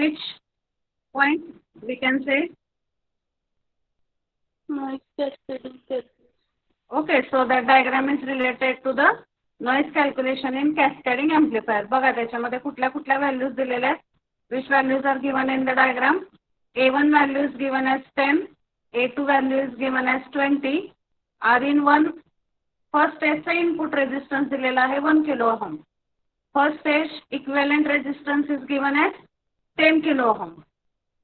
which point we can say? Noise cascading circuit. Okay, so that diagram is related to the noise calculation in cascading amplifier. बघा त्याच्यामध्ये कुठल्या कुठल्या values दिलेल्या आहेत. Which values are given in the diagram? A1 value is given as 10, A2 value is given as 20, R in 1. First stage चा input resistance दिलेला आहे 1 kilo ohm. First stage equivalent resistance is given as 10 kilo ohm.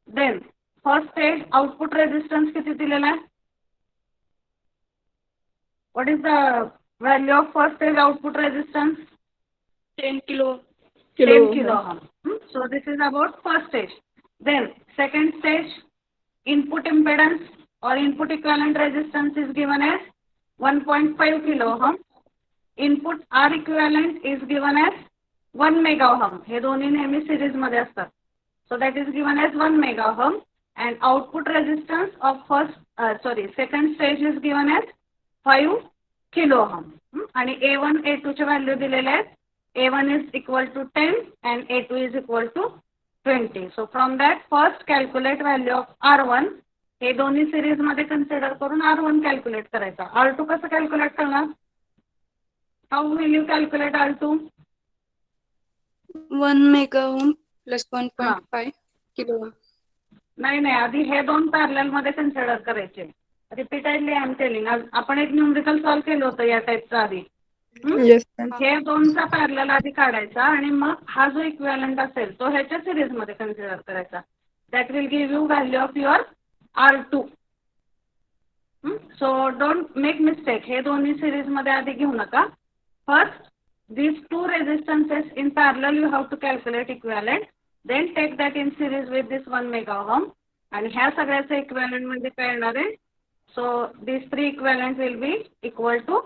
Then first stage output resistance किती दिलेला आहे? What is the value of first stage output resistance? 10 kilo 10 kilo ohm. So this is about first stage. Then second stage input impedance or input equivalent resistance is given as 1.5 kilo ohm. Input R equivalent is given as 1 mega ohm. हे दोन्ही नेहमी series मध्ये असतात. So that is given as 1 mega ohm and output resistance of second stage is given as 5 kilo ohm. आणि A1 A2 चे value दिलेले आहेत. A1 is equal to 10 and A2 is equal to 20. So from that first calculate value of R1. हे दोन्ही series मध्ये consider करून R1 calculate करायचा. R2 कसं कॅल्क्युलेट करणार? How will you calculate R2? 1 mega ohm plus 1.5 kilo ohm. नाही आधी हे दोन पॅरलल मध्ये कन्सिडर करायचे. Repeatedly I am telling. आपण एक न्यूमरिकल सॉल्व केलं होतं या टाईपचं आधी. हे दोनचा पॅरलल आधी काढायचा आणि मग हा जो इक्विव्हॅलंट असेल तो ह्याच्या सिरीज मध्ये कन्सिडर करायचा. That will give you value of your R2. So don't make mistake. हे दोन्ही सिरीज मध्ये आधी घेऊ नका. First these two resistances in parallel you have to calculate equivalent, then take that in series with this 1 mega ohm आणि ह्या सगळ्याचे equivalent म्हणजे काय येणार आहे? So these three equivalent will be equal to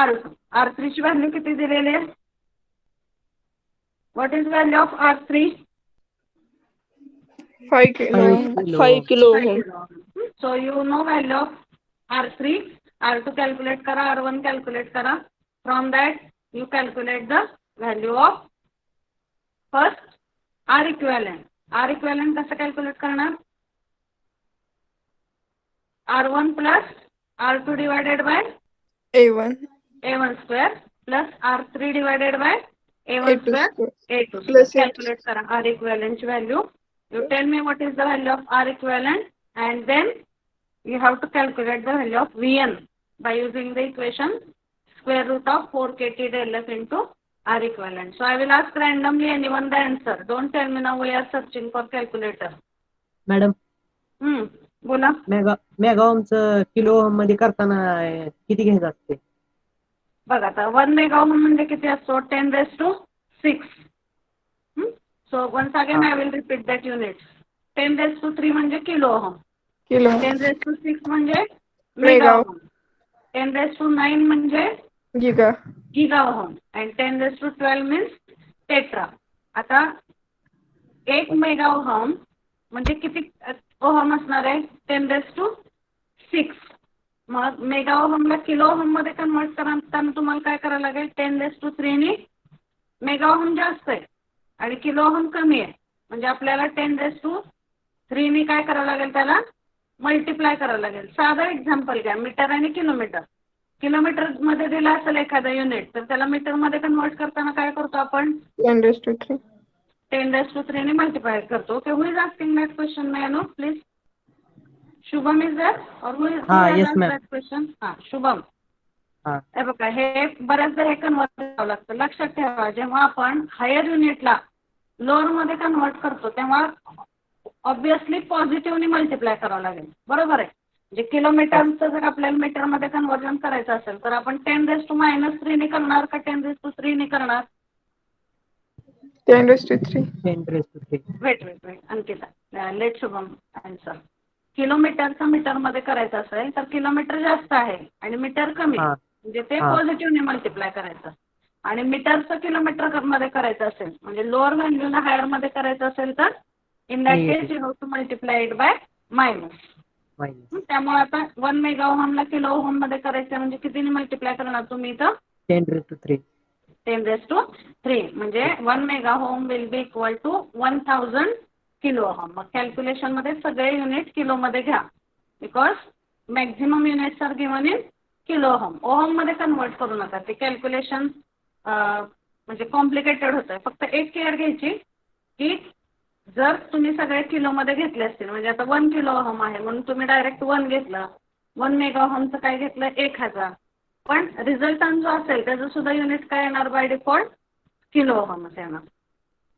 R2. R3 ची value किती दिलेली आहे? What is value of R3? 5 kilo ohm. So you know value of R3. R2 calculate करा, R1 calculate करा. From that you calculate the value of first R equivalent. R equivalent कसं calculate करणार? R1 plus R2 divided by A1 square plus R3 divided by A1 square A2 square. Calculate करा R equivalent value. You tell me what is the value of R equivalent and then you have to calculate the value of Vn by using the equation square root of 4 kT del F into R equivalent. So I will ask randomly anyone the answer. Don't tell me now we are searching for calculator. Madam बोला. Mega ओमचं kilo ohm मध्ये करताना किती घ्यायचं असते? बघा आता 1 mega ohm म्हणजे किती असतो? 10⁻⁶. So once again I will repeat that units. 10⁻³ म्हणजे किलो ओम. 10⁻⁶ म्हणजे मेगा ओम. 10⁻⁹ म्हणजे giga ohm and 10⁻12 means tetra. आता 1 मेगा ओहम म्हणजे किती ओहम असणार आहे? 10⁻⁶. मग मेगा ओहमला किलो ओहम मध्ये कन्वर्ट करताना तुम्हाला काय करायला लागेल? 10⁻³ ने मेगा ओहम जास्त आहे आणि किलो ओहम कमी आहे म्हणजे आपल्याला 10⁻³ ने काय करायला लागेल? त्याला मल्टिप्लाय करायला लागेल. साधं एक्झाम्पल घ्या. मीटर आणि किलोमीटर. किलोमीटर मध्ये दिला असेल एखादा युनिट तर त्याला मीटर मध्ये कन्वर्ट करताना काय करतो आपण? 10⁻³ 10⁻³ ने मल्टिप्लाय करतो. Okay, who is asking that question? May I know, please? Shubham is there or who has asked that question? Shubham. हे बघा हे बऱ्याचदा हे कन्वर्ट करावं लागतं. लक्षात ठेवा जेव्हा आपण हायर युनिटला लोअर मध्ये कन्वर्ट करतो तेव्हा ऑब्विसली पॉझिटिव्हली मल्टिप्लाय करावं लागेल. बरोबर आहे. म्हणजे किलोमीटरचं जर आपल्याला मीटर मध्ये कन्वर्जन करायचं असेल तर आपण 10⁻³ ने करणार का 10⁻³ ने करणार? 10⁻³ wait Ankita let Shubham answer. किलोमीटरचं मीटर मध्ये करायचं असेल तर किलोमीटर जास्त आहे आणि मीटर कमी म्हणजे ते पॉझिटिव्हने मल्टिप्लाय करायचं. आणि मीटरचं किलोमीटर मध्ये करायचं असेल म्हणजे लोअर व्हॅल्यूला हायर मध्ये करायचं असेल तर in that case you have to multiply it by minus. त्यामुळे आता 1 मेगा ओहमला किलो ओहम मध्ये करायचं म्हणजे कितीने मल्टिप्लाय करणार तुम्ही इथं? 10⁻³ 10⁻³ म्हणजे 1 mega ohm will be equal to 1000 kilo ohm. मग कॅल्क्युलेशन मध्ये सगळे युनिट किलो मध्ये घ्या because maximum units are given in kilo ohm. Ohm मध्ये कन्वर्ट करू नका, ते कॅल्क्युलेशन म्हणजे कॉम्प्लिकेटेड होत आहे. फक्त एक केअर घ्यायची की जर तुम्ही सगळे किलोमध्ये घेतले असतील, म्हणजे आता 1 किलो ओहम आहे म्हणून तुम्ही डायरेक्ट 1 घेतलं, 1 मेगा ओहमचं काय घेतलं 1000, पण रिझल्टंट जो असेल त्याचं सुद्धा युनिट काय येणार बाय डिफॉल्ट किलो ओहमच येणार.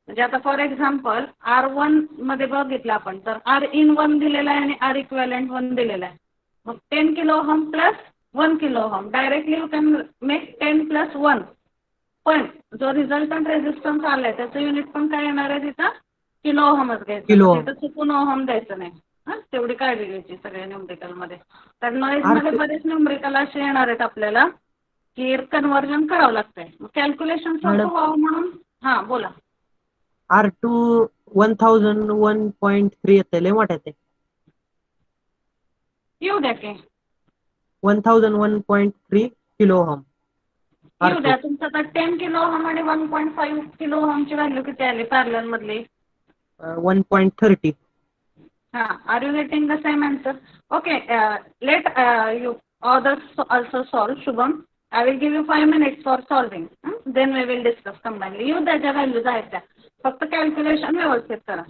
म्हणजे आता फॉर एक्झाम्पल R1 मध्ये बघितलं आपण तर R in 1 दिलेला आहे आणि R इक्विव्हॅलेंट 1 दिलेला आहे. मग 10 kilo ohm plus 1 kilo ohm directly you can make 10 plus 1. पण जो रिझल्टंट रेझिस्टन्स आलाय त्याचं युनिट पण काय येणार आहे तिथं किलो ओहमच घ्यायचं. किलो तिथं चुकून ओहम द्यायचं नाही. हां तेवढी काळजी घ्यायची सगळ्या न्यूमरिकलमध्ये. तर नॉईज मध्ये बरेच न्यूमरिकल असे येणार आहेत आपल्याला की कन्वर्जन करावं लागतंय. कॅल्क्युलेशन सोपं व्हावं म्हणून. हां बोला. R2 1001.3 येते, लय मोठं येते. येऊ द्या की 1001.3 किलो ओहम. येऊ द्या. तुमचं तर 10 किलो ओहम आणि 1.5 किलो ओहमची व्हॅल्यू किती आली पॅरलल मधली? 1.30. Are you getting the same answer? Okay, let you others also solve. Shubham, I will give you 5 minutes for solving. Then we will discuss combined. You त्याच्या values आहेत त्या. फक्त calculation व्यवस्थित करा.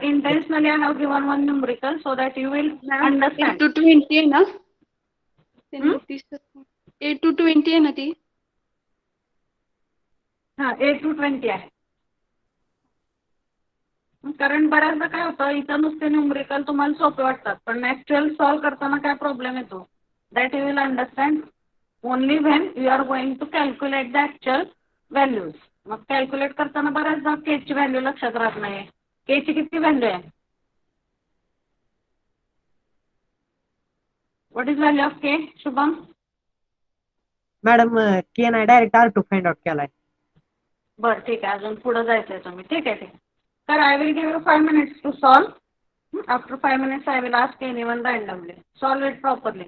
Intentionally I have given one numerical so that you will understand. 8 to 20 आहे ना? 8 to 20 आहे ना ती? 8 to 20 आहे. कारण बऱ्याचदा काय होतं इथं नुसते न्यूमरिकल तुम्हाला सोपे वाटतात पण ऍक्च्युअल सॉल्व करताना काय प्रॉब्लेम येतो that you will understand only when you are going to calculate the actual values. मग कॅल्क्युलेट करताना बऱ्याचदा के ची व्हॅल्यू लक्षात राहत नाही. के ची किती व्हॅल्यू आहे? What is value of K Shubham? Madam K नाही, डायरेक्ट R2 फाइंड आउट केलाय. बरं ठीक आहे, अजून पुढे जायचंय तुम्ही. ठीक आहे. तर I will give you 5 minutes to solve. After 5 minutes, I will ask anyone randomly. Solve it properly.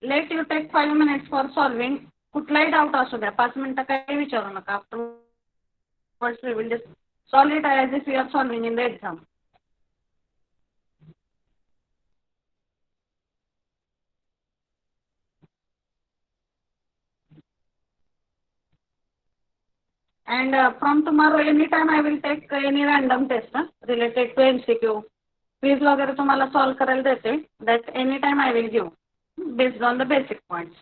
Let you take 5 minutes for solving. कुठलाही डाऊट असू द्या 5 मिनिटं काही विचारू नका. Afterwards we will just solve it as if you are solving in the exam. And from tomorrow anytime I will take any random test related to MCQ. Quiz वगैरे तुम्हाला solve करायला देते. That anytime I will give based on the basic points.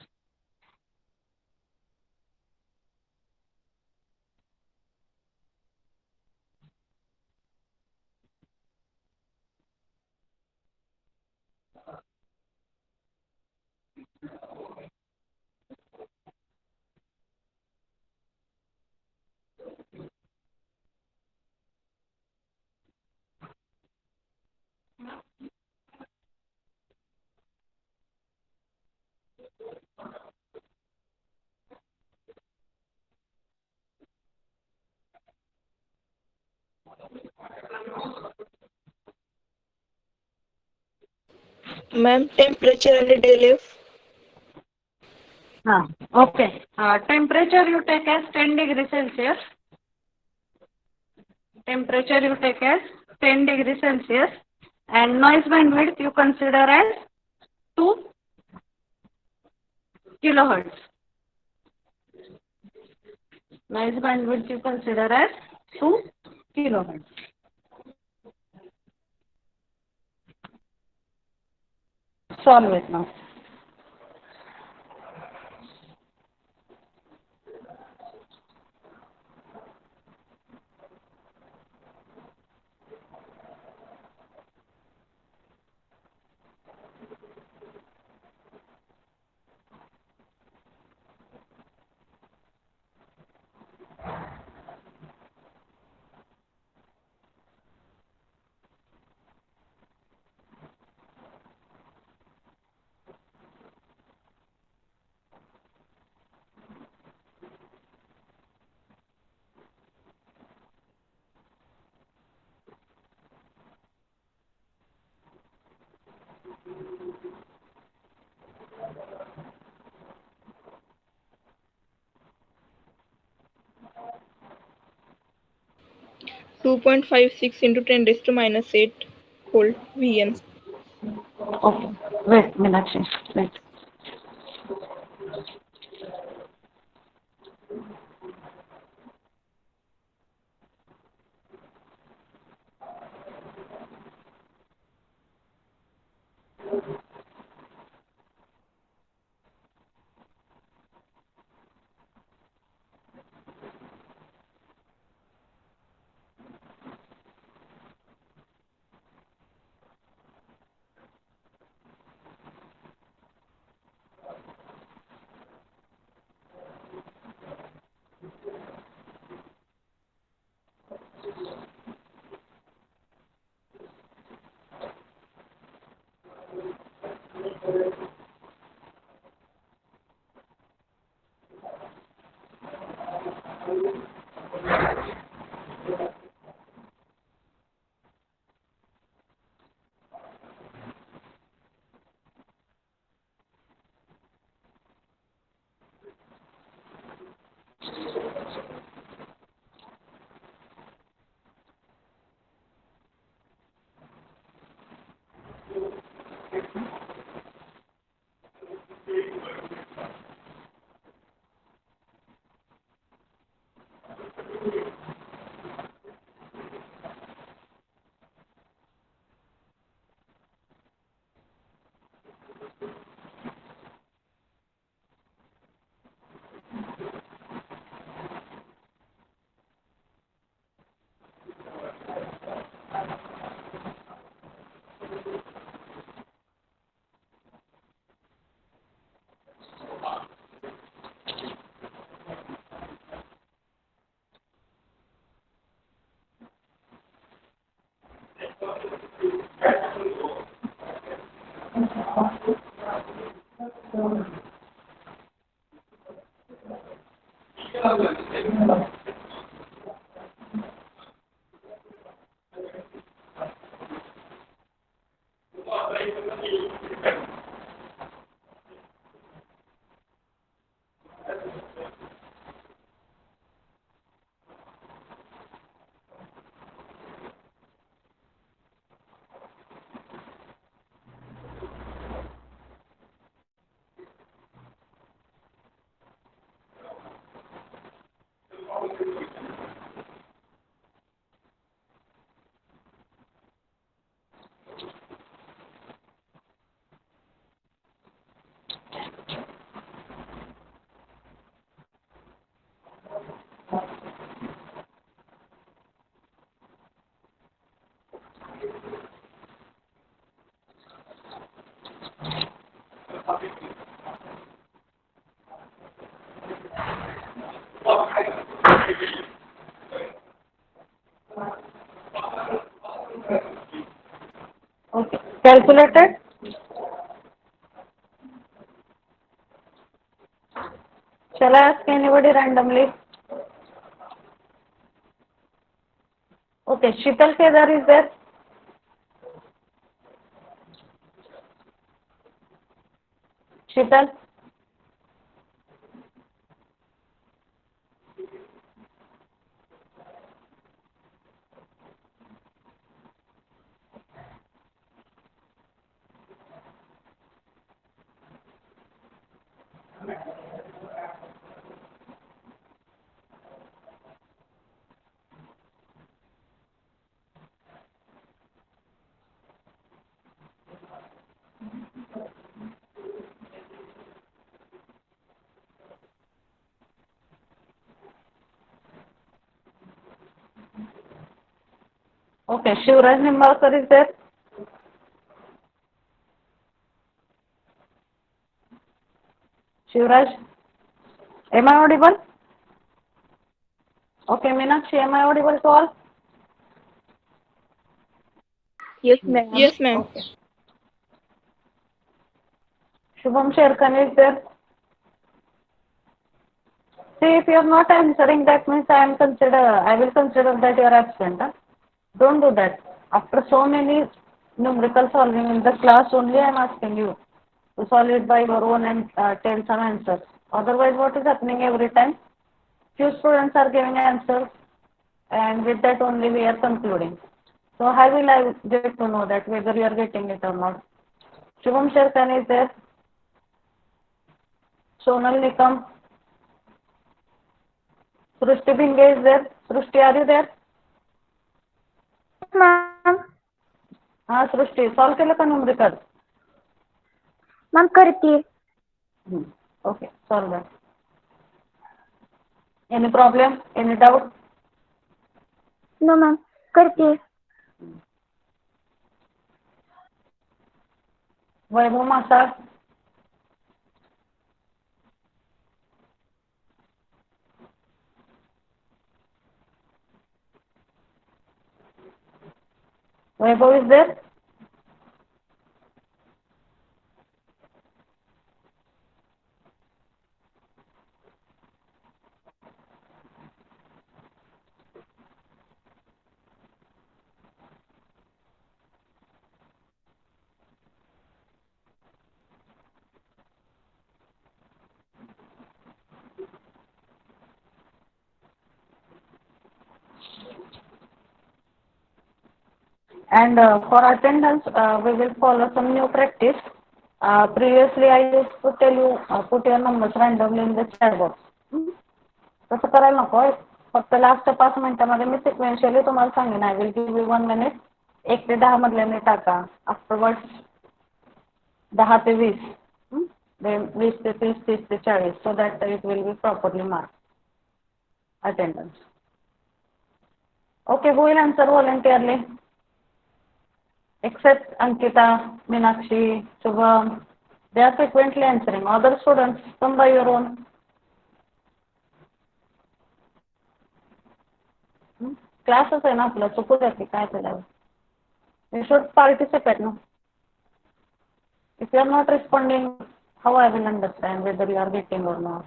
Ma'am, temperature and day life. Okay. Temperature you take as 10 degrees Celsius. Temperature you take as 10 degrees Celsius. And noise bandwidth you consider as 2 kilohertz. Noise bandwidth you consider as 2 kilohertz. Solve it now. 2.56 into 10 raised to minus 8 volt Vn. Okay. Wait, Meenakshi. Wait. Okay. Calculated? Shall I ask anybody randomly? Okay, Shital Kedar is there? Shital? Okay, Shivraj Nimbalkar is there? Shivraj? Am I audible? Okay, Meenakshi, am I audible to all? Yes, ma'am. Yes, ma'am. Okay. Shubham Sherkan is there? See, if you are not answering, that means I will consider that you are absent. Huh? Don't do that. After so many numerical solving in the class only, I am asking you to solve it by your own and tell some answers. Otherwise, what is happening every time? Few students are giving answers, and with that only we are concluding. So how will I get to know that whether you are getting it or not? Shubham Sherkan is there. Sonal Nikam. Srushti Bhinge is there. Srushti, are you there? Ma'am हाँ Srishti solve केलं का numerical? Ma'am करते. Okay, solve that. Any problem? Any doubt? No ma'am करते. वैभव मासाळ. Vaibhav is there? And for attendance, we will follow some new practice. Previously, I used to tell you put your numbers randomly in the chat box. तसं करायला नको. फक्त last 5 मिनिटांमध्ये मी सिक्वेन्शियली तुम्हाला सांगेन. I will give you 1 minute. 1 ते 10 मधल्याने टाका. Afterwards 10 ते 20. Then 20 ते 30, 30 ते 40. So that it will be properly marked. Attendance. Okay, who will answer voluntarily? Except Ankita, Meenakshi, Shubham, they are frequently answering. Other students, come by your own. Classes आहे ना आपलं, चुकू द्या की काय केलं. You should participate, no? If you are not responding, how I will understand whether you are getting or not?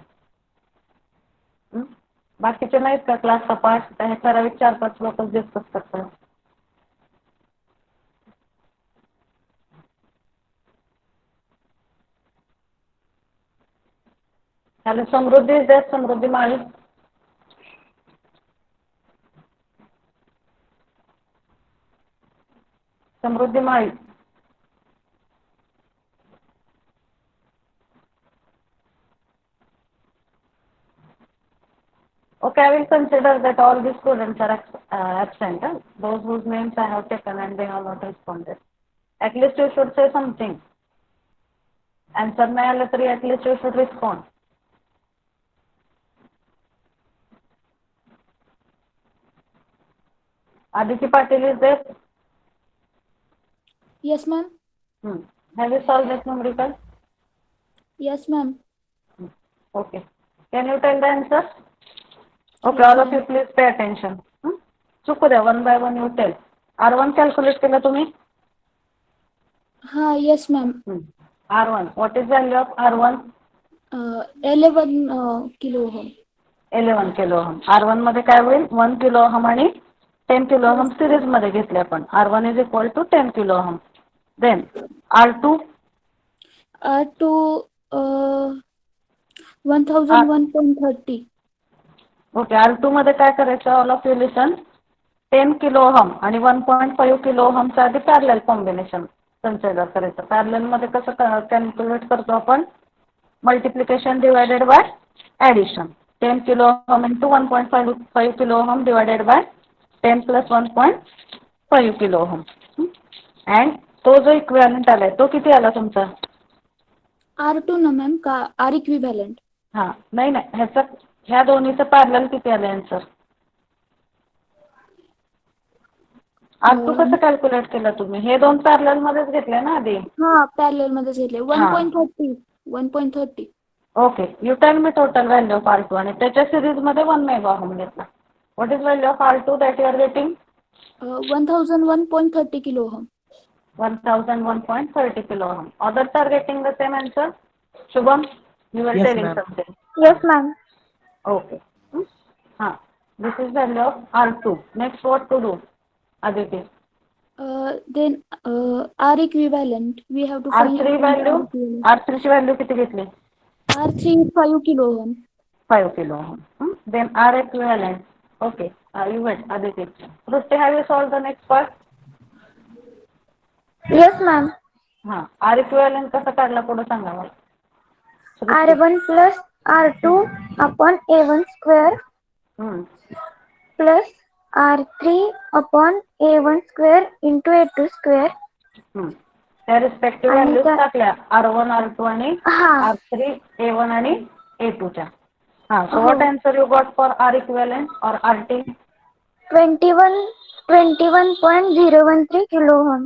बाकीचे नाहीत का क्लासचा पाठ? त्या ठराविक 4-5 लोकच डिस्कस करतात. Hello, Samruddhi is there? Samruddhi Mali. Samruddhi Mali. Okay, I will consider that all the students are absent. Those whose names I have taken and they have not responded. At least you should say something. Answer नाही आलं तरी at least you should respond. Aditi Patil is there? Yes ma'am. Have you solved this numerical? Yes ma'am. Okay. Can you tell the answer? Okay, Yes, all of ma'am. you please pay attention. चुकू द्या, 1 by 1 you tell. R1 calculate केला तुम्ही? हाँ yes ma'am. R1. What is value of R1? 11 kilo ohm. 11 kilo ohm. R1 मध्ये काय होईल? 1 kilo ohm आणि 10 kilo ohm series मध्ये घेतले आपण. R1 is equal to 10 kilo ohm. Then R2? R2 1001.30. Okay, R2 मध्ये काय करायचं? All of you listen. 10 kilo ohm आणि 1.5 किलो ओहमचं आधी पॅरलल कॉम्बिनेशन कन्सिडर करायचं. पॅरलल मध्ये कसं कॅल्क्युलेट करतो आपण? Multiplication divided by addition. 10 kilo ohm into 1.5 kilo ohm divided by 10 + 1.5 kilo ohm. And तो जो इक्विव्हॅलंट आलाय तो किती आला तुमचा? R2 ना मॅम का R इक्विव्हॅलंट? हां, नाही ह्या दोन्हीचं पॅरलल किती आलं आन्सर? R2 कसं कॅल्क्युलेट केलं तुम्ही? हे दोन पॅरलल मध्येच घेतले ना आधी? हाँ पॅरलल मध्ये घेतले. 1.30. Okay, you tell me total value of R2 आणि त्याच्या सिरीज मध्ये 1 मेगा ओहम घेतला. What is value of R2 that you are getting? 1001.30 kilo ohm. 1001.30 kilo ohm. Others are getting the same answer? Shubham, you were Yes, telling ma'am. something. Yes ma'am. Okay. हाँ, this is value of R2. Next what to do? Aditi. Then R equivalent we have to find R3 value? R3 ची value किती घेतली? R3 5 kilo ohm. 5 kilo ohm. Then R equivalent. Okay. You wait, Aditi. Srushti, have you solved the next part? Yes, ma'am. हाँ, R equivalent कसा काढला पुढे सांगा मला. सृष्टी. R1 plus R2 upon A1 square हम्म. plus R3 upon A1 square into A2 square. त्या respective आणि values त्या- टाकल्या R1 R2 आणि हा R3 A1 आणि A2 च्या. हाँ, so हो. what answer you got for R equivalent or RT? 21.013 kilo ohm.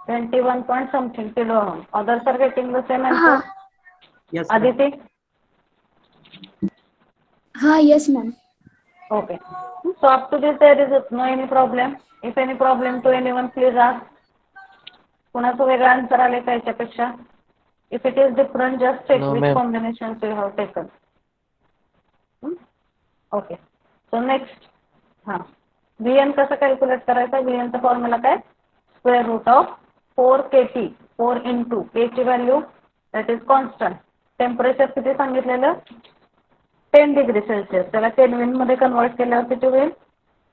21 point something kilo ohm. Others are getting the same answer. हाँ Yes, ma'am. Aditi? हाँ yes ma'am. Okay. So up to this there is no any problem. If any problem to anyone, please ask. कुणाचं वेगळं answer आले का याच्यापेक्षा? If it is different, just check No, which ma'am. combinations you have taken. Okay. So next, हाँ, Vn कसं calculate करायचं? Vn चा formula काय? Square root of 4 kT 4 into k ची value that is constant. Temperature किती सांगितलेलं? 10 degree Celsius. त्याला Kelvin मध्ये कन्वर्ट केल्यावर किती होईल?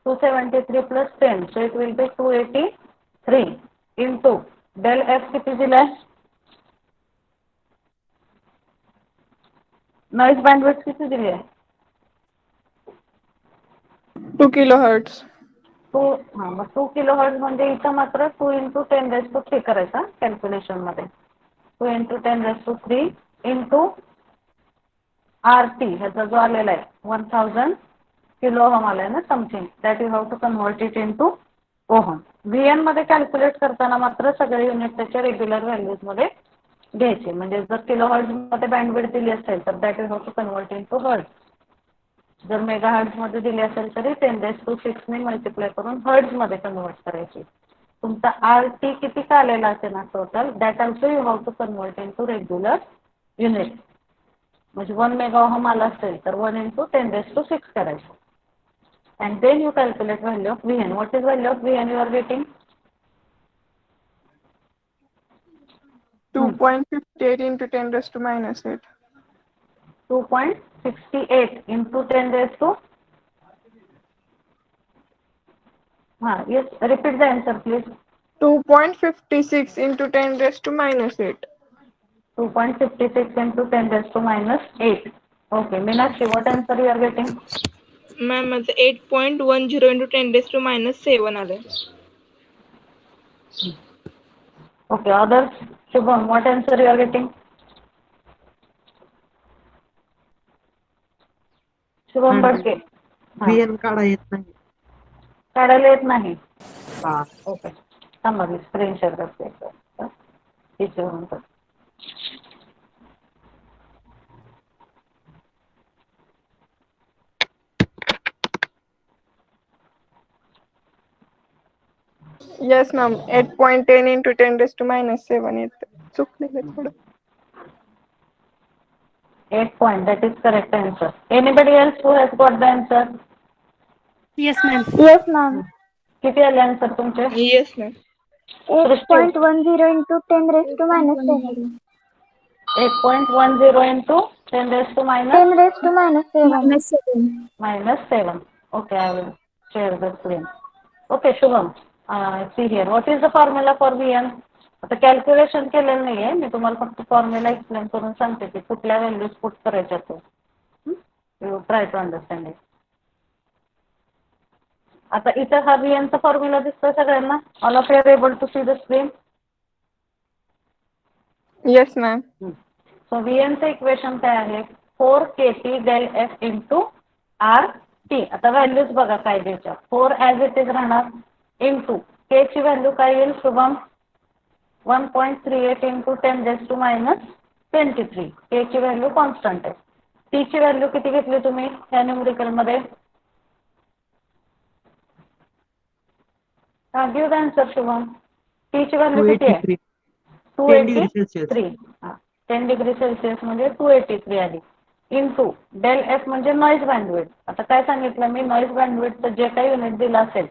273 plus 10, so it will be 283 into del F किती दिलाय? नॉइज बँडविड्थ किती दिली आहे? 2 kilohertz. 2 किलो हर्ट्ज म्हणजे इथं मात्र 2 into 10⁻³ करायचा कॅल्क्युलेशन मध्ये. 2 into 10⁻³ इंटू RT ह्याचा जो आलेला आहे 1000 किलो ओहम आलाय ना something, that you have to convert it into ohm. VN मध्ये कॅल्क्युलेट करताना मात्र सगळे युनिट त्याच्या रेग्युलर व्हॅल्यूज मध्ये घ्यायचे. म्हणजे जर किलो हर्ट्ज मध्ये बँडविड्थ दिली असेल तर that you have to convert into hertz. जर मेगा हर्ट्ज मध्ये दिली असेल तरी 10⁻⁶ ने मल्टिप्लाय करून हर्ट्ज मध्ये कन्वर्ट करायची. तुमचा RT किती का आलेला असेल ना total, that also you have to convert into regular unit. म्हणजे 1 मेगा ओहम आला असेल तर 1 into 10⁻⁶ करायचं. And then you calculate value of Vn. What is value of Vn you are getting? 2.58 into 10⁻⁻8. 2.68 into 10⁻⁻. Yes, repeat the answer please. 2.56 into 10⁻⁻8. 2.56 into 10⁻⁻8. Okay, Meenakshi, what answer you are getting? Ma'am माझं 8.10 into 10⁻⁻7 आलंय. Okay, others? Shubham, what answer you are getting? Shubham बडके. VN काढा येत नाही. काढायला येत नाही. हा. Okay, थांबा मी स्क्रीन शेअर करते. टीचर येस मॅम 8.10 into 10⁻⁻7 येतं. चुकलेलं थोडं. 8 point, that is correct answer. Anybody else who has got the answer? Yes ma'am. किती आले आन्सर तुमचे? Yes ma'am. 8.10 into 10⁻⁻7. 8.10 into 10⁻⁻7. 10⁻⁻7. Okay, I will share the screen. Okay, Shubham, see here. What is the formula for Vn? आता calculation केलेलं नाहीये मी, तुम्हाला फक्त formula explain करून सांगते की कुठल्या व्हॅल्यूज पुट करायच्या ते. You try to understand it. आता इथं हा Vn चा फॉर्म्युला दिसतोय सगळ्यांना? All of you are able to see the screen? Yes ma'am. So Vn चं इक्वेशन काय आहे? 4 kT del F into RT. आता व्हॅल्यूज बघा काय द्यायच्या. 4 ॲज इट इज राहणार इंटू k ची व्हॅल्यू काय येईल शुभम? 1.38 into 10⁻⁻23. k ची व्हॅल्यू कॉन्स्टंट आहे. t ची व्हॅल्यू किती घेतली तुम्ही या न्यूमरिकल मध्ये? Give the answer Shubham. t ची व्हॅल्यू किती आहे? 10 डिग्री सेल्सिअस. 10 डिग्री सेल्सिअस म्हणजे 283 आली इंटू डेल एफ म्हणजे नॉइज बँडविड्थ. आता काय सांगितलं मी, नॉइज बँडविड्थचं जे काही युनिट दिलं असेल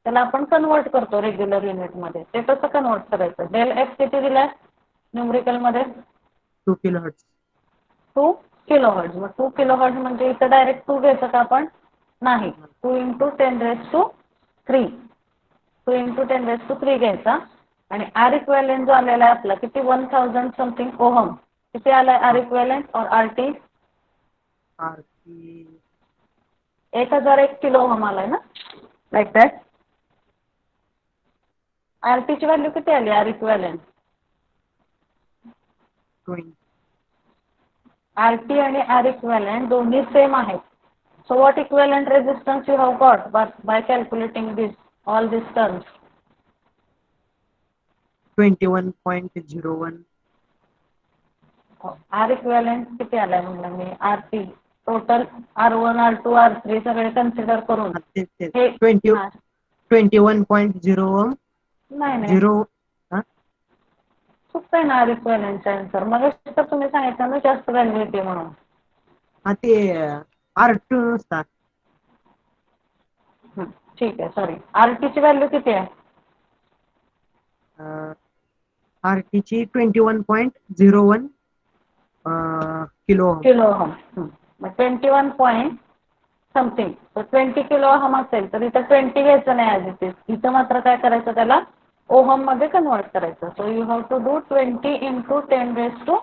त्याला आपण कन्वर्ट करतो रेग्युलर युनिट मध्ये. ते कसं कन्वर्ट करायचं? डेल एफ किती दिलाय न्यूमरिकल मध्ये? 2 किलोहर्ट्ज. 2 किलोहर्ट्ज. मग 2 किलोहर्ट्ज म्हणजे इथं डायरेक्ट 2 घ्यायचं का आपण? नाही 2 into 10⁻³ 2 into 10⁻³ घ्यायचा आणि आर इक्विव्हॅलेंट जो आलेला आहे आपला किती 1000 समथिंग ओहम किती आलाय आर इक्विव्हॅलेंट और आरटी आरती 1001 किलो ओहम आलाय ना लाईक दॅट. आरटी ची व्हॅल्यू किती आली आर इक्विव्हॅलेंट 20 आरटी आणि आर इक्विव्हॅलेंट दोन्ही सेम आहेत. So what equivalent resistance you have got by calculating this all these terms? 21.01 R equivalent किती आलाय म्हणलं मी RT total R1 R2 R3 सगळे कन्सिडर करून हे 21.01 नाही नाही 0 चुकतंय ना R equivalent आन्सर मग तर तुम्ही सांगितलं ना जास्त व्हॅल्यू येते म्हणून. हा ते R2 नुसता ठीक आहे सॉरी RT ची व्हॅल्यू किती आहे RT ची 21.01 किलो ओहम. Kilo ohm. मग 21 पॉईंट समथिंग तर 20 किलो ओहम असेल तर इथं 20 घ्यायचं नाही आज इथे इथं मात्र काय करायचं त्याला ओहम मध्ये कन्वर्ट करायचं. So you have to do 20 into 10⁻³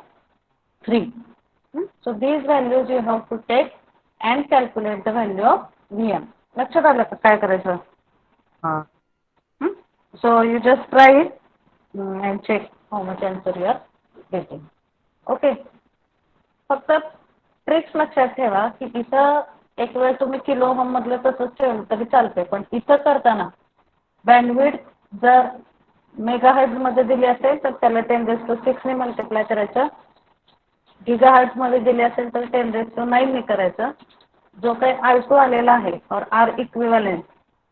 so these values you have to take and calculate the value of VM. लक्षात आलं का काय करायचं. हा so you just try it and check how much answer you are getting. Okay फक्त tricks लक्षात ठेवा की इथं एक वेळ तुम्ही किलो ओहम मधलं तसंच ठेवलं तरी चालतंय पण इथं करताना बँडविड्थ जर मेगाहर्ट्झ मध्ये दिली असेल तर त्याला 10⁻⁶ ने मल्टिप्लाय करायचं. गिगाहर्ट्झ मध्ये दिली असेल तर 10⁹ ने करायचं. जो काही R2 आलेला आहे और R इक्विव्हॅलेंट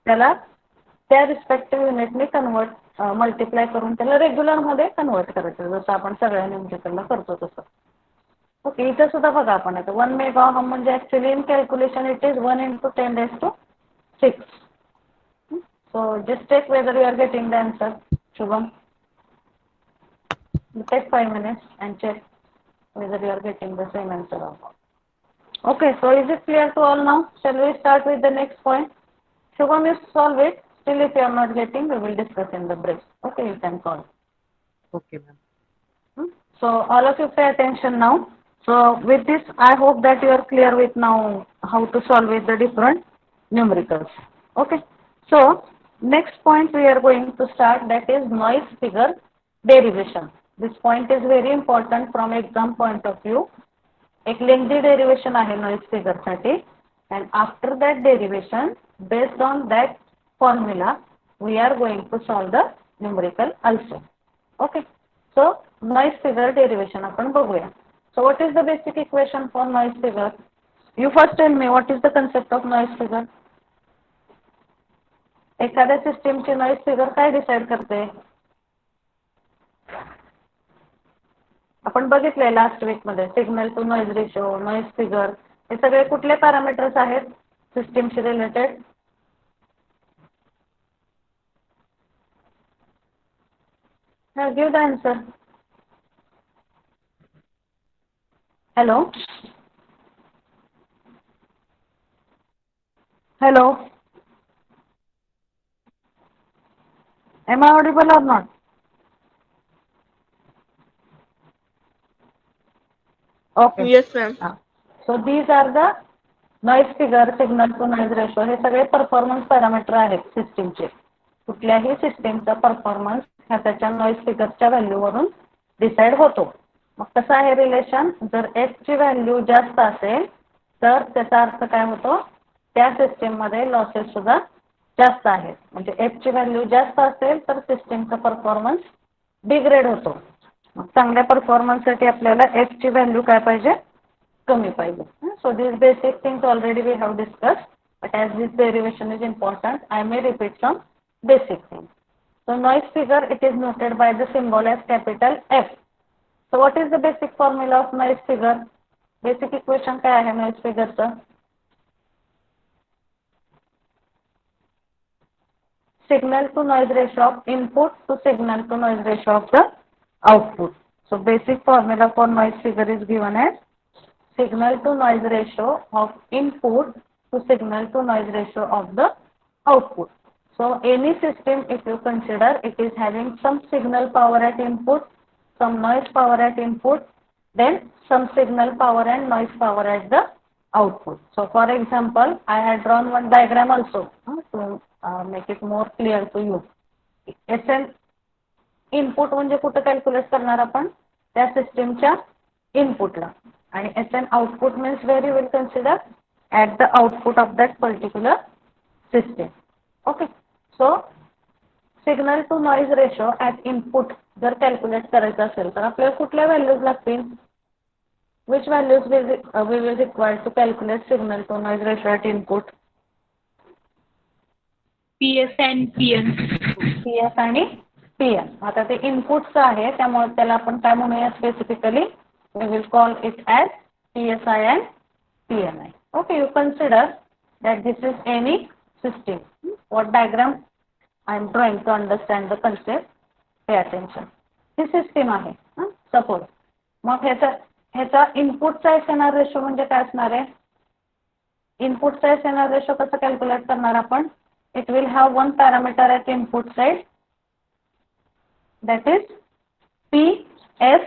त्याला त्या रिस्पेक्टिव्ह युनिटने कन्वर्ट मल्टिप्लाय करून त्याला रेग्युलर मध्ये कन्वर्ट करायचं जसं आपण सगळ्या न्यूमरिकलला करतो तसं. ओके इथं सुद्धा बघा आपण आता 1 मेगा ओहम म्हणजे actually in calculation it is 1 into 10⁻⁶. So just check whether you are getting the answer, Shubham. You take 5 minutes and check whether you are getting the same answer or not. Okay, so is it clear to all now? Shall we start with the next point? Shubham, you solve it. Still, if you are not getting, we will discuss in the break. Okay, you can call. Okay ma'am. So all of you pay attention now. So with this, I hope that you are clear with now how to solve with the different numericals. Okay. So next point we are going to start, that is noise figure derivation. This point is very important from exam point of view. एक lengthy derivation आहे noise figure साठी and after that derivation based on that formula we are going to solve the numerical also. Okay. So noise figure derivation आपण बघूया. So what is the basic equation for noise figure? You first tell me what is the concept of noise figure? एखाद्या सिस्टीमची noise figure काय decide करते? आपण बघितलंय last week मध्ये signal to noise ratio, noise figure हे सगळे कुठले पॅरामीटर्स आहेत सिस्टीमशी related? Give the answer. Hello hello am I audible or not? Okay. Yes, ma'am. So these are the noise figure, signal to noise ratio हे सगळे performance parameter आहेत सिस्टीमचे. कुठल्याही सिस्टीमचा परफॉर्मन्स हा त्याच्या नॉइज फिगरच्या व्हॅल्यूवरून डिसाइड होतो. मग कसं आहे रिलेशन? जर f ची व्हॅल्यू जास्त असेल तर त्याचा अर्थ काय होतो? त्या सिस्टीम मध्ये लॉसेस सुद्धा जास्त आहेत. म्हणजे f ची व्हॅल्यू जास्त असेल तर सिस्टीमचा परफॉर्मन्स डिग्रेड होतो. मग चांगल्या परफॉर्मन्स साठी आपल्याला f ची व्हॅल्यू काय पाहिजे? कमी पाहिजे. So these basic things already we have discussed, but as this derivation is important, I may repeat some basic things. So noise figure it is noted by the symbol as capital F. So what is the basic formula of noise figure? Basic equation काय आहे noise figure चं? Signal to noise ratio of input to signal to noise ratio of the output. So basic formula for noise figure is given as signal to noise ratio of input to signal to noise ratio of the output. So any system, if you consider, it is having some signal power at input, some noise power at input, then some signal power and noise power at the output. So for example, I had drawn one diagram also to make it more clear to you. SN input म्हणजे कुठे calculate करणार आपण त्या सिस्टीमच्या इनपुटला आणि SN output means where you will consider at the output of that particular system. Okay, so signal to noise ratio at input जर calculate करायचं असेल तर आपल्याला कुठल्या व्हॅल्यूज लागतील? Which values we will require to calculate signal to noise ratio at input? PS and PN. PS आणि PN. आता ते इनपुटचं आहे त्यामुळे त्याला आपण काय म्हणूया specifically? We will call it as PSI and PNI. Okay, you consider that this is any system. What diagram I am drawing to understand the concept? Pay attention. He system आहे suppose. मग ह्याचा इनपुटचा SNR ratio म्हणजे काय असणार आहे? इनपुटचा SNR ratio कसं कॅल्क्युलेट करणार आपण? It will have one parameter at input side, that is PSI.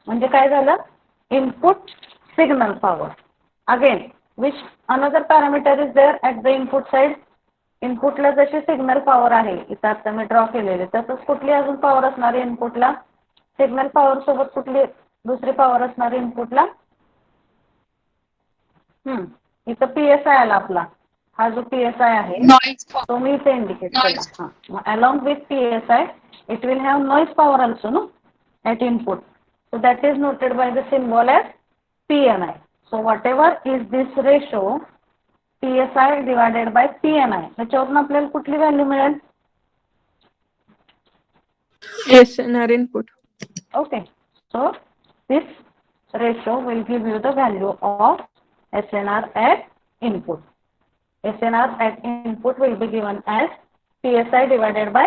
म्हणजे काय झालं? Input signal power. Again, which another parameter is there at the input side? इनपुटला जशी सिग्नल पॉवर आहे इथं आता मी ड्रॉ केलेली तसंच कुठली अजून पॉवर असणार आहे इनपुटला? सिग्नल पॉवर सोबत कुठली दुसरी पॉवर असणार आहे इनपुटला? इथं PSI आला आपला. हा जो PSI आहे तो मी इथे इंडिकेट केला. Along with PSI it will have noise power also no at input. So that is noted by the symbol as PNI. So whatever is this ratio PSI divided by PNI, ह्याच्यावरून आपल्याला कुठली value मिळेल? SNR input. Okay, so this ratio will give you the value of SNR at input. SNR at input will be given as PSI divided by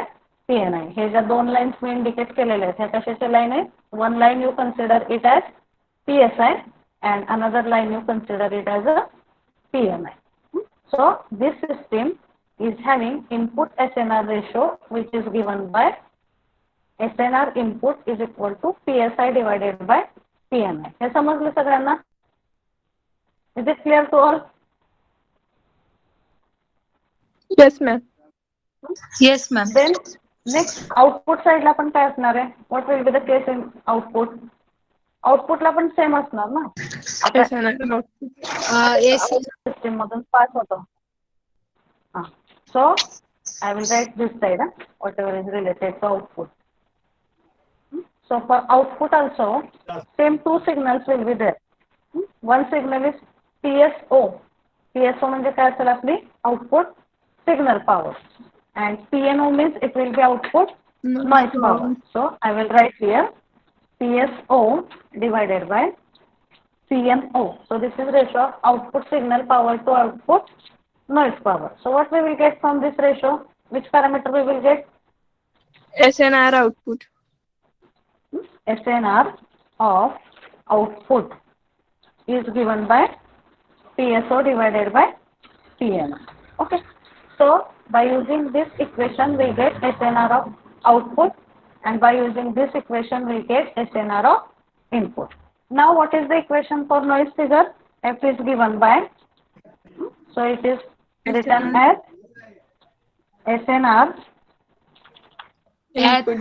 PNI. हे ज्या दोन lines मी indicate केलेल्या आहेत ह्या कशाच्या लाईन आहेत? One line you consider it as PSI and another line you consider it as a PNI. So this system is having input SNR ratio which is given by SNR input is equal to PSI divided by PNI. हे समजलं सगळ्यांना? Is it clear to all? Yes, ma'am. Yes, ma'am. Then next output side ला पण काय असणार आहे? What will be the case in output? Output ला पण सेम असणार ना? SNR output. Yes. सिस्टीम मधून पास होतो. So I will write this side, whatever is related to output. So for output also same two signals will be there. One signal is PSO. PSO म्हणजे काय असेल आपली? Output signal power. And PNO means it will be output noise power. So I will write here PSO divided by PNO. So this is ratio of output signal power to output noise power. So what we will get from this ratio? Which parameter we will get? SNR output. SNR of output is given by PSO divided by PNO. Okay. So by using this equation we get SNR of output, and by using this equation we get SNR of input. Now what is the equation for noise figure? F is given by, so it is written as SNR Input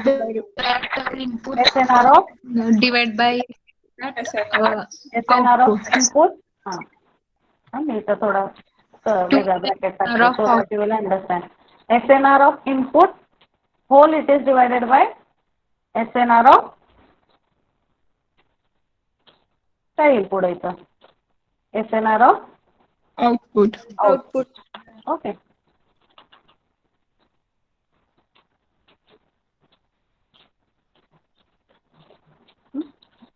Input SNR of divide by SNR of input. मी इथं थोडा वेगळा bracket टाकतो so that you will understand. SNR of input whole it is divided by SNR of काय येईल पुढे इथं? SNR of output. Okay.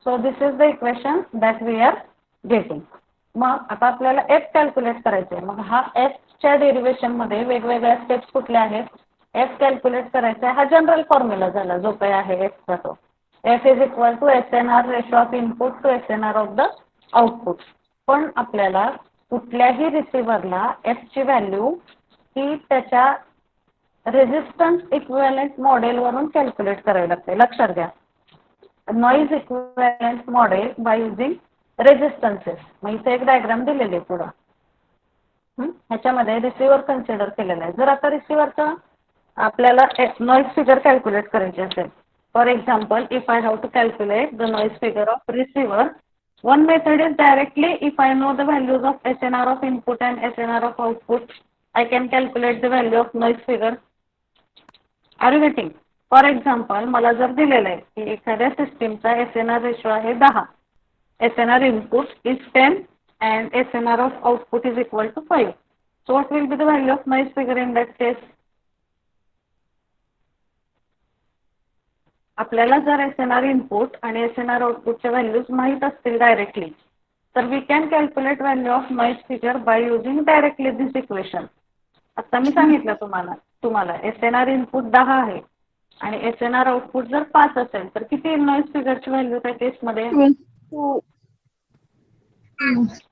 So this is the equation that we are getting. मग आता आपल्याला F कॅल्क्युलेट करायचं आहे. मग हा F च्या डेरिव्हेशन मध्ये वेगवेगळ्या स्टेप्स कुठल्या आहेत? F कॅल्क्युलेट करायचा आहे हा जनरल फॉर्म्युला झाला जो काही आहे F चा तो. F is equal to SNR ratio of input to SNR of the output. पण आपल्याला कुठल्याही रिसिव्हरला एफ ची व्हॅल्यू ही त्याच्या रेझिस्टन्स इक्विव्हॅलेंट मॉडेलवरून कॅल्क्युलेट करावी लागते. लक्षात घ्या, noise equivalent model by using resistances. मग इथे एक डायग्राम दिलेली आहे पुढं. ह्याच्यामध्ये रिसिव्हर कन्सिडर केलेला आहे. जर आता रिसिव्हरचा आपल्याला नॉइज फिगर कॅल्क्युलेट करायची असेल, for example if I have to calculate the noise figure of receiver, one method is directly if I know the values of SNR of input and SNR of output, I can calculate the value of noise figure. Are you getting? For example, मला जर दिलेलं आहे की एखाद्या सिस्टीमचा SNR ratio आहे 10, SNR input is 10 and SNR of output is equal to 5. So what will be the value of noise figure in that case? आपल्याला जर SNR इनपुट आणि SNR आउटपुटच्या व्हॅल्यूज माहीत असतील डायरेक्टली, तर we can calculate value of noise figure by using directly this equation. आता मी सांगितलं तुम्हाला SNR इनपुट 10 आहे आणि SNR आउटपुट जर 5 असेल तर किती नॉइज फिगरची व्हॅल्यू त्या केसमध्ये?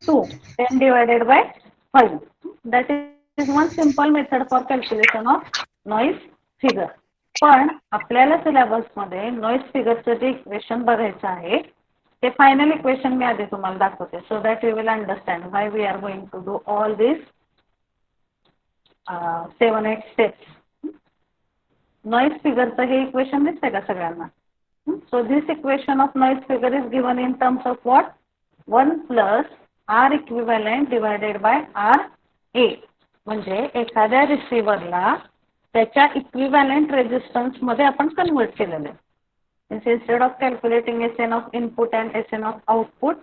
2. 10 divided by 5. That is one simple method for calculation of noise figure. पण आपल्याला सिलेबसमध्ये नॉइज फिगरचं जे इक्वेशन बघायचं आहे ते फायनल इक्वेशन मी आधी तुम्हाला दाखवते, so that you will understand why we are going to do all this 7-8 steps. Noise फिगरचं हे इक्वेशन दिसतंय का सगळ्यांना? So this equation of noise figure is given in terms of what? 1 plus R equivalent divided by R A. म्हणजे एखाद्या रिसिव्हरला त्याच्या equivalent resistance मध्ये आपण कन्वर्ट केलेलं आहे. Instead of calculating SN of input and SN of output,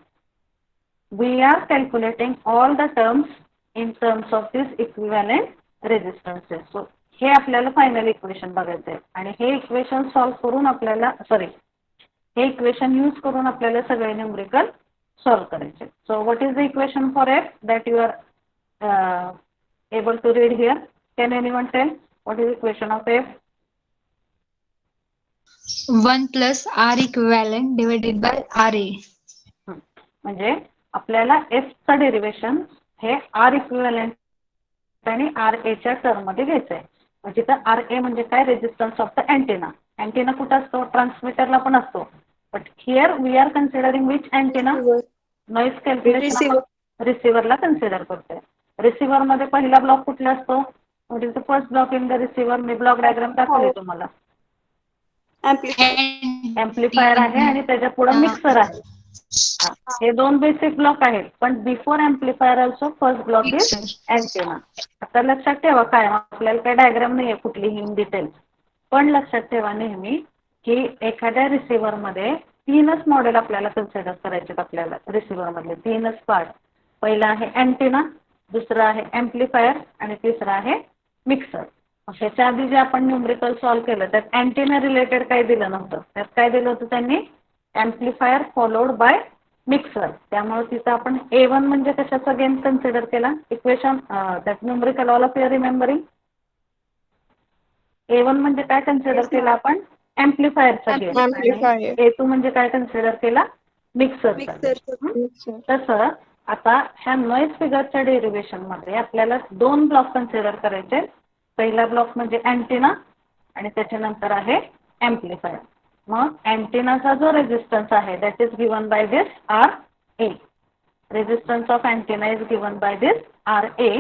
we are calculating all the terms in terms of this equivalent resistance. So हे आपल्याला final equation बघायचं आहे आणि हे इक्वेशन सॉल्व्ह करून आपल्याला हे इक्वेशन यूज करून आपल्याला सगळे न्यूमरिकल सॉल्व्ह करायचे. So what is the equation for F that you are able to read here? Can anyone tell what is the equation of F? 1 plus R equivalent divided by RA. म्हणजे आपल्याला F चा derivation हे R equivalent आणि RA च्या term मध्ये घ्यायचं आहे. म्हणजे तर RA म्हणजे काय? Resistance of the antenna. Antenna कुठं असतो? ट्रान्समीटरला पण असतो. But here we are considering which antenna? Noise calculation रिसिव्हरला कन्सिडर करतोय. रिसिव्हर मध्ये पहिला ब्लॉक कुठला असतो? What is the first block in the receiver? Me block diagram दाखवले तुम्हाला. एम्प्लिफायर आहे आणि त्याच्या पुढे मिक्सर आहे. हे दोन बेसिक ब्लॉक आहेत, पण before amplifier also first block is antenna. आता लक्षात ठेवा, काय आपल्याला काय डायग्राम नाही आहे कुठलीही इन डिटेल, पण लक्षात ठेवा नेहमी की एखाद्या रिसिव्हर मध्ये 3च मॉडेल आपल्याला कन्सिडर करायचे. आपल्याला रिसिव्हर मधले 3च पार्ट. पहिला आहे अँटेना, दुसरा आहे एम्प्लिफायर आणि तिसरा आहे मिक्सर. ह्याच्या आधी जे आपण न्यूमरिकल सॉल्व्ह केलं त्यात अँटेना रिलेटेड काही दिलं नव्हतं. त्यात काय दिलं होतं त्यांनी? Amplifier followed by mixer. त्यामुळे तिथं आपण A1 म्हणजे कशाचा गेन कन्सिडर केला? Equation that numerical all of your remembering. A1 म्हणजे काय कन्सिडर केला आपण? एम्प्लिफायरचा गेन. आणि A2 म्हणजे काय कन्सिडर केला? मिक्सरचा. तसं आता ह्या नॉइज फिगरच्या डेरिवेशन मध्ये आपल्याला 2 ब्लॉक कन्सिडर करायचे. पहिला ब्लॉक म्हणजे अँटेना आणि त्याच्यानंतर आहे एम्प्लिफायर. मग अँटेनाचा जो रेझिस्टन्स आहे that is given by this RA. Resistance of antenna is given by this RA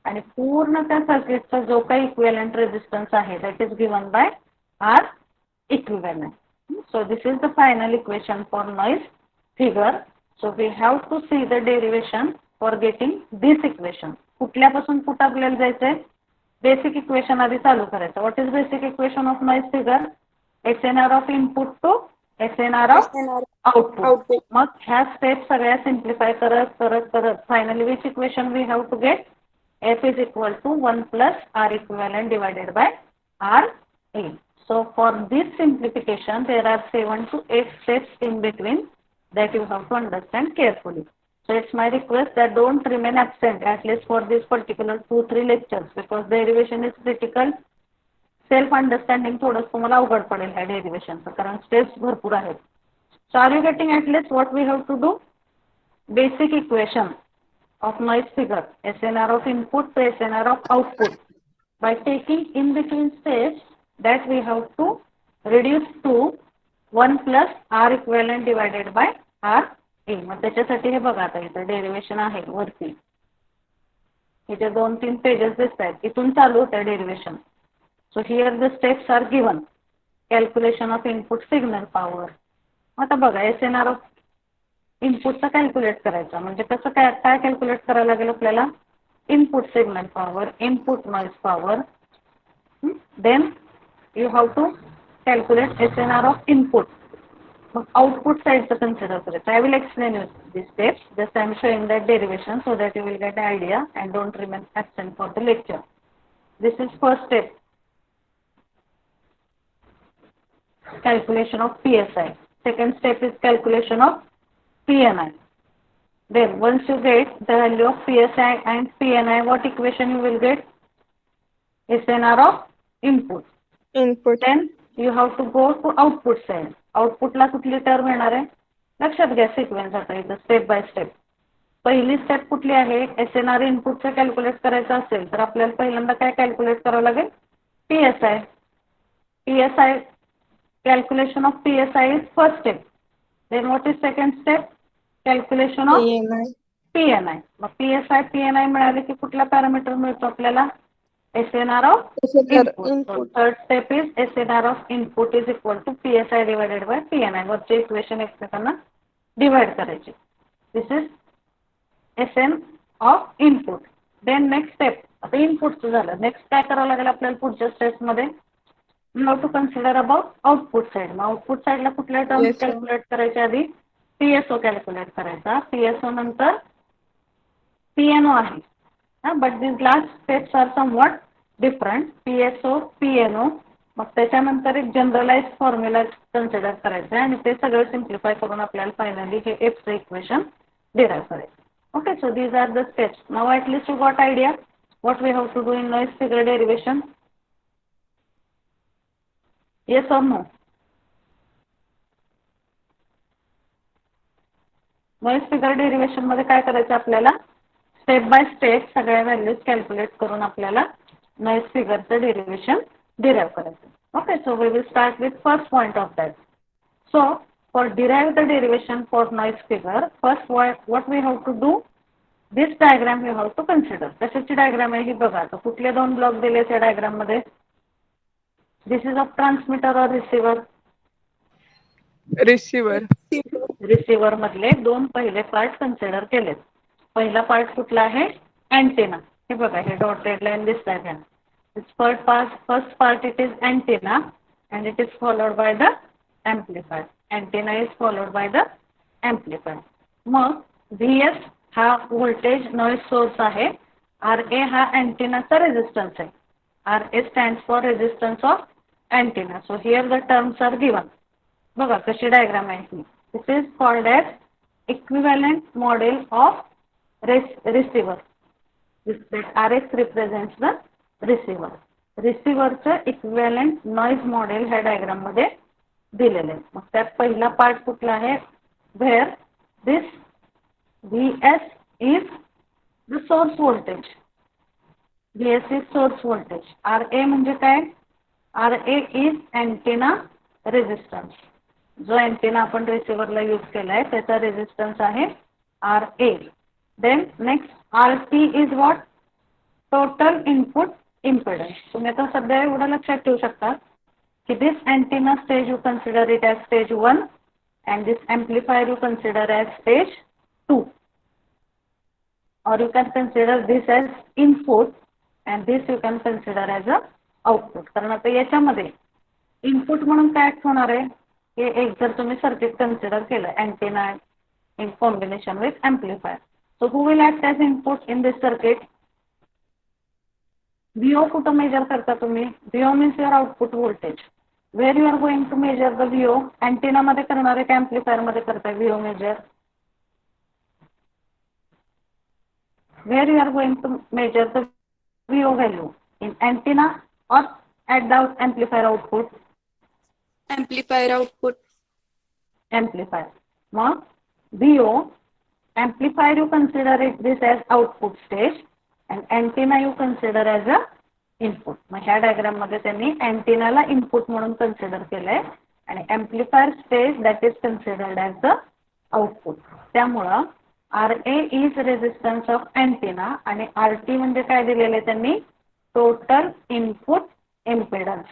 आणि पूर्ण त्या सर्किटचा जो काही इक्विव्हॅलेंट रेझिस्टन्स आहे that is given bye R equivalent. So this is the final equation for noise figure. So we have to see the derivation for getting this equation. कुठल्यापासून कुठं आपल्याला जायचंय? बेसिक इक्वेशन आधी चालू करायचं. What is basic equation of noise figure? SNR of input to SNR ऑफ output. मग ह्या स्टेप सगळ्या सिम्प्लिफाय करत करत करत finally which equation we have to get? F is equal to 1 plus R equivalent divided by RA. So for this simplification there are 7 to 8 steps in between that you have to understand carefully. So it's my request that don't remain absent at least for this particular 2-3 lectures because derivation is critical. Self understanding थोडं तुम्हाला अवघड पडेल ह्या डेरिवेशनचं कारण steps भरपूर आहेत. So are you getting at least what we have to do? basic equation of noise figure, SNR of input to SNR of output, by taking in between steps that we have to reduce to 1 plus R equivalent divided by R A. मग त्याच्यासाठी हे बघा आता इथं derivation आहे वरती, इथे 2-3 pages दिसत आहेत, इथून चालू होतं derivation. So here the steps are given. Calculation of input signal power. आता बघा SNR ऑफ इनपुटचा कॅल्क्युलेट करायचा म्हणजे कसं काय कॅल्क्युलेट करायला लागेल आपल्याला. Input signal power, input noise power, then you have to calculate SNR of input. मग आउटपुट साईडचं कन्सिडर करायचं. I will explain you this steps. Just I am showing that derivation so that you will get an idea and don't remain absent for the lecture. This is first step, calculation of PSI. Second step is calculation of PNI. Then once you get the value of PSI and PNI, what equation you will get? SNR of input. Then you have to go to output side. Output ला कुठली term येणार आहे लक्षात घ्या. Sequence आता इथं step by step. पहिली step कुठली आहे, SNR इनपुटचं कॅल्क्युलेट करायचं असेल तर आपल्याला पहिल्यांदा काय कॅल्क्युलेट करावं लागेल, PSI. PSI calculation of PSI is first step. Then what is second step? Calculation of PNI. मग PSI PNI मिळाले की कुठला पॅरामीटर मिळतो आपल्याला, SNR of input. So third step is SNR of input is equal to PSI divided by PNI. वरचे equation एकमेकांना divide करायचे. This is SN of input. Then next step, आता इनपुटचं झालं. नेक्स्ट काय करावं लागेल आपल्याला पुढच्या स्टेप्स मध्ये, we have to consider about output side. मग आउटपुट साइडला कुठल्या टर्म्स कॅल्क्युलेट करायच्या आधी PSO कॅल्क्युलेट करायचा. PSO नंतर PNO आहे. But this last steps are somewhat different. PSO PNO. मग त्याच्यानंतर एक जनरलाइज फॉर्म्युला कन्सिडर करायचा आणि ते सगळं सिम्प्लिफाय करून आपल्याला फायनली हे एफचं इक्वेशन डिराइव्ह करायचं. Okay, so these are the steps. Now at least you got idea what we have to do in noise figure derivation. Yes or no? Noise figure derivation मध्ये काय करायचं आपल्याला, step by step सगळ्या values calculate करून आपल्याला noise फिगरचं derivation derive करायचं. Okay, so we will start with first point of that. So for derive the derivation for noise figure, first what we have to do, this diagram you have to consider. कशाची diagram आहे ही बघा. आता कुठले 2 block दिले त्या diagram मध्ये. This is of transmitter or receiver? Receiver. Receiver मधले 2 पहिले पार्ट कन्सिडर केलेत. पहिला पार्ट कुठला आहे, अँटेना. हे बघा हे डॉटेड लाईन दिसतात ह्या. First part it is antenna and it is followed by the amplifier. Antenna is followed by the amplifier. मग VS हा व्होल्टेज नॉइज सोर्स आहे. RA हा अँटेनाचा रेजिस्टन्स आहे. RA stands for resistance of antenna. So here the terms are given. बघा कशी diagram आहे ही. This is called as equivalent model of receiver. That RX represents the receiver. रिसिव्हरचं equivalent noise model ह्या diagram मध्ये दिलेलं आहे. मग त्यात पहिला पार्ट कुठला आहे, where this VS is the source voltage. VS is source voltage. RA म्हणजे काय, RA is antenna resistance. जो अँटेना आपण रिसिव्हरला यूज केलाय त्याचा रेजिस्टन्स आहे RA. Then next RT is what, total input impedance. तुम्ही आता सध्या एवढं लक्षात ठेवू शकता की this antenna stage you consider it as stage 1 and this amplifier you consider as stage 2, or you can consider this as input and this you can consider as a output. कारण आता याच्यामध्ये इनपुट म्हणून काय act होणार आहे, हे एक जर तुम्ही सर्किट कन्सिडर केलं antenna in combination with amplifier, so who will act as input in this circuit. VO कुठं मेजर करता तुम्ही, VO means your output voltage. Where you are going to measure the VO, antenna मध्ये करणार आहे का amplifier मध्ये करताय VO measure. Where you are going to measure the VO value, in antenna or at the amplifier output? Amplifier output. Amplifier. मग VO amplifier you consider it this as output stage and antenna you consider as a input. मग ह्या diagram मध्ये त्यांनी अँटेनाला input म्हणून consider केलंय आणि amplifier stage that is considered as the output. त्यामुळं RA is resistance of antenna आणि RT म्हणजे काय दिलेले त्यांनी टोटल इनपुट इम्पेडन्स.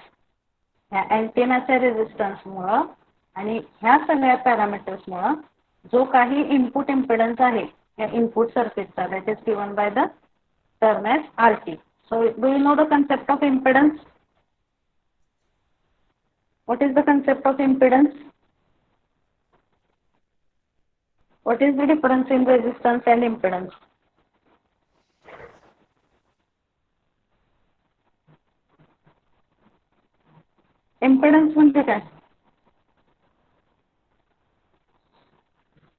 ह्या अँटेनाच्या रेझिस्टन्स मुळे आणि ह्या सगळ्या पॅरामीटर्स मुळे जो काही इनपुट इम्पेडन्स आहे या इनपुट सर्किटचा that is given by the term as RT. So do you know the concept of impedance? What is the concept of impedance? What is the difference in resistance and impedance? Impedance म्हणजे काय?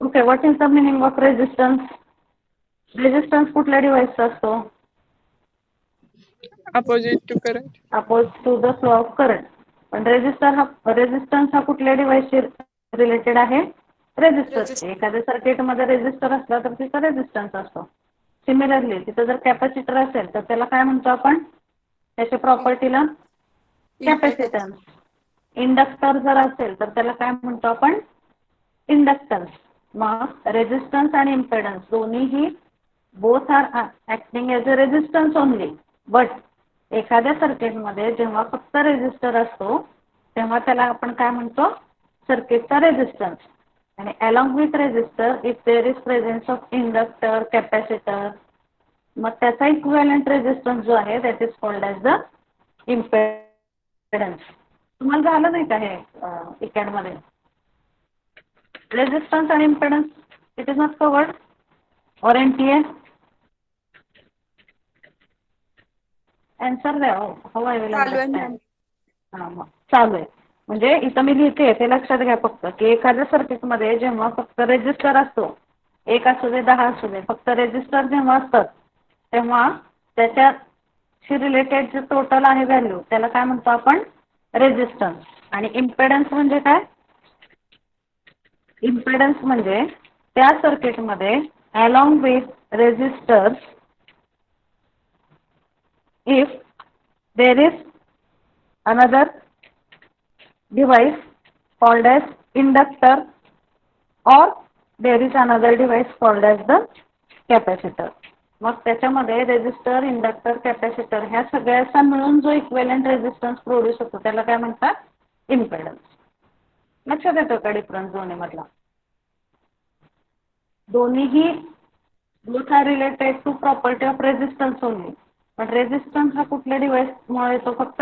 Okay, what is the meaning of resistance? Resistance कुठल्या डिव्हाइसचा असतो? Opposite to current. Opposed to the flow of current. पण resistance हा कुठल्या डिव्हाइसशी related आहे? Resistor. एखाद्या circuit मध्ये रेझिस्टर असला तर तिचा रेझिस्टन्स असतो. सिमिलरली तिथं जर कॅपॅसिटर असेल तर त्याला काय म्हणतो आपण? त्याच्या प्रॉपर्टीला कॅपॅसिटन्स. इंडक्टर जर असेल तर त्याला काय म्हणतो आपण? इंडक्टन्स. मग रेझिस्टन्स आणि इम्पेडन्स दोन्हीही both are acting as a resistance only. But एखाद्या सर्किटमध्ये जेव्हा फक्त रेझिस्टर असतो तेव्हा त्याला आपण काय म्हणतो? सर्किटचा रेझिस्टन्स. आणि along with resistor if there is presence of inductor capacitor मग त्याचा इक्विव्हॅलंट रेझिस्टन्स जो आहे that is called as the impedance. तुम्हाला झालं नाही का हे इकॅड मध्ये? रेझिस्टन्स आणि impedance it is not covered or NTA? Answer द्या. हो आय विल चालू आहे अंडरस्टँड. मॅम. हां मग चालू आहे. म्हणजे इथं मी लिहिते ते लक्षात घ्या फक्त की एखाद्या सर्किटमध्ये जेव्हा फक्त रेझिस्टर असतो 1 असू दे 10 असू दे फक्त रेझिस्टर जेव्हा असतात तेव्हा त्याच्याशी रिलेटेड जे टोटल आहे व्हॅल्यू त्याला काय म्हणतो आपण? रेझिस्टन्स. आणि इम्पेडन्स म्हणजे काय? इम्पेडन्स म्हणजे त्या सर्किटमध्ये along with resistors if there is another device called as inductor or there is another device called as the capacitor. मग त्याच्यामध्ये रेझिस्टर इंडक्टर कॅपॅसिटर ह्या सगळ्याचा मिळून जो इक्विव्हॅलंट रेझिस्टन्स प्रोड्यूस होतो त्याला काय म्हणतात? इम्पेडन्स. लक्षात येतो का डिफरन्स दोन्हीमधला? दोन्हीही both are related to property of resistance only. पण रेझिस्टन्स हा कुठल्या डिव्हाइसमुळे येतो? फक्त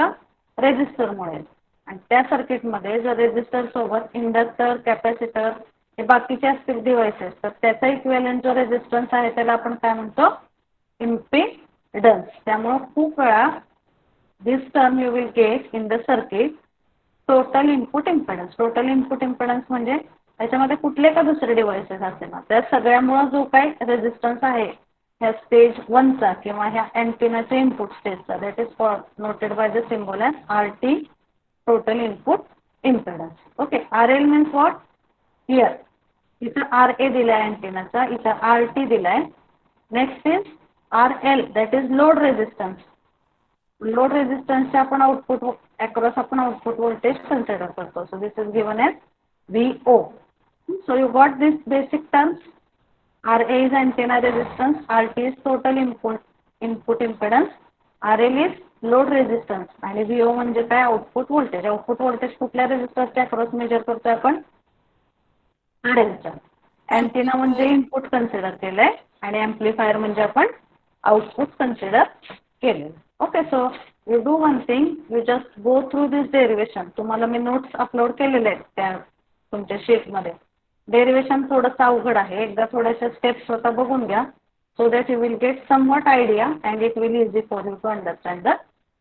रेझिस्टरमुळे. आणि त्या सर्किटमध्ये जर रेझिस्टर सोबत इंडक्टर कॅपॅसिटर हे बाकीचे असतील डिव्हाइसेस तर त्याचा इक्विव्हॅलंट जो रेझिस्टन्स आहे त्याला आपण काय म्हणतो? इम्पेडन्स. त्यामुळे खूप वेळा this term you will get in the circuit total input impedance. Total input impedance म्हणजे त्याच्यामध्ये कुठले का दुसरे डिव्हाइसेस असतील ना त्या सगळ्यामुळे जो काही रेझिस्टन्स आहे ह्या स्टेज 1चा किंवा ह्या अँटेनाच्या इनपुट स्टेजचा that is noted by the symbol as RT total input impedance. Okay. RL means what? Here इथं RA दिलाय अँटेनाचा, इथं RT दिलाय. Next is RL that is load resistance. Load रेझिस्टन्सचे आपण आउटपुट अक्रॉस आपण आउटपुट व्होल्टेज कन्सिडर करतो. So this is given as VO. So you got this basic terms. RA is antenna resistance, RT is total input impedance, RL is load resistance आणि VO म्हणजे काय? Output voltage. Output voltage कुठल्या रेझिस्टरच्या across major करतोय आपण? RLच्या. Antenna म्हणजे input consider केलंय आणि ऍम्प्लिफायर म्हणजे आपण आउटपुट कन्सिडर केले. Okay. So you do one thing, you just go through this derivation. तुम्हाला मी नोट्स अपलोड केलेले आहेत त्या तुमच्या शीटमध्ये. डेरिवेशन थोडंसं अवघड आहे. एकदा थोड्याशा स्टेप्स स्वतः बघून घ्या so that you will get somewhat idea and it will easy for you to understand the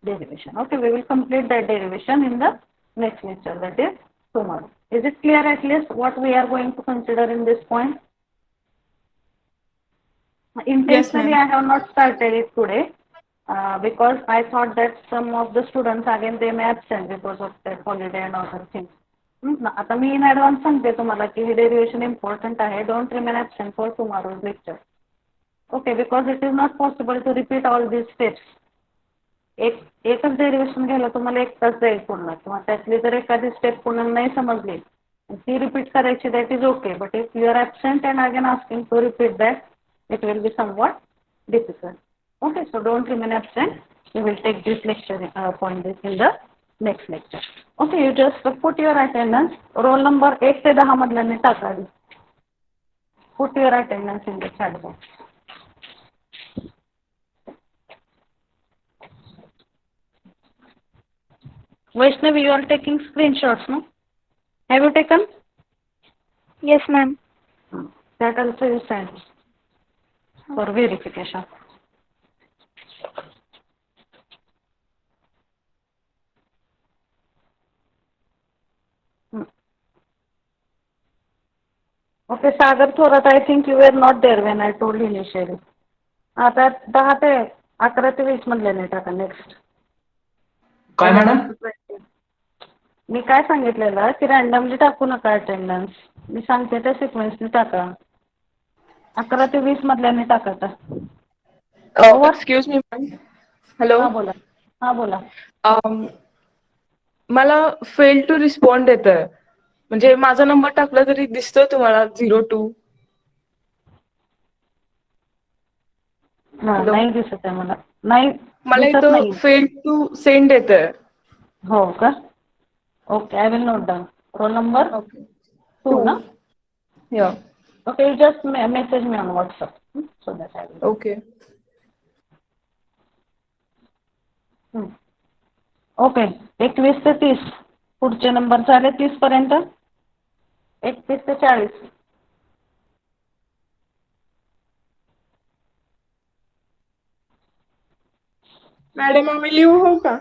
derivation. Okay, we will complete that derivation in the next lecture, that is tomorrow. Is it clear at least what we are going to consider in this point? Intentionally, I have not started it today because I thought that some of the students again they may absent because of their holiday and other things. आता मी in advance सांगते तुम्हाला की हे derivation important आहे. Don't remain absent for tomorrow's lecture. Okay, because it is not possible to repeat all these steps. एकच derivation घ्यायला तुम्हाला 1 तास जाईल पूर्ण, किंवा त्यातली जर एखादी स्टेप पूर्ण नाही समजली ती रिपीट करायची, that is okay. But if you are absent and again asking to repeat that, it will be somewhat difficult. Okay, so don't remain absent. We will take this lecture point this in the next lecture. Okay, you just put your attendance. Roll number 1 ते 10 मधल्यांनी टाका. Put your attendance in the chat box. Vaishnavi, you are taking screenshots, no? Have you taken? Yes, ma'am. That also you send for verification. Okay, Sagar Thorat, I think you were not there when I told initially. आता 10 ते 11 ते 20 मधल्याने टाका next. काय madam? मी काय सांगितलेलं की randomly टाकू नका अटेंडन्स. मी सांगते त्या सिक्वेन्सने टाका. 11 ते 20 मधल्याने टाका आता. Excuse me ma'am. हॅलो. हां बोला. हां बोला. मला फेल टू रिस्पॉन्ड येतंय. म्हणजे माझा नंबर टाकला तरी दिसतोय तुम्हाला 02. हां, हॅलो. नाही दिसत आहे मला. नाही मला दिसत इथं नाही. फेल टू सेंड येतंय. हो का? Okay, I will note down. Roll number okay. 2 ना? या. Okay, you just message me on WhatsApp so that I will. Okay. Okay, 21 ते 30 पुढचे नंबर झाले 30 पर्यंत. 31 ते 40. मॅडम आम्ही लिहू हो का?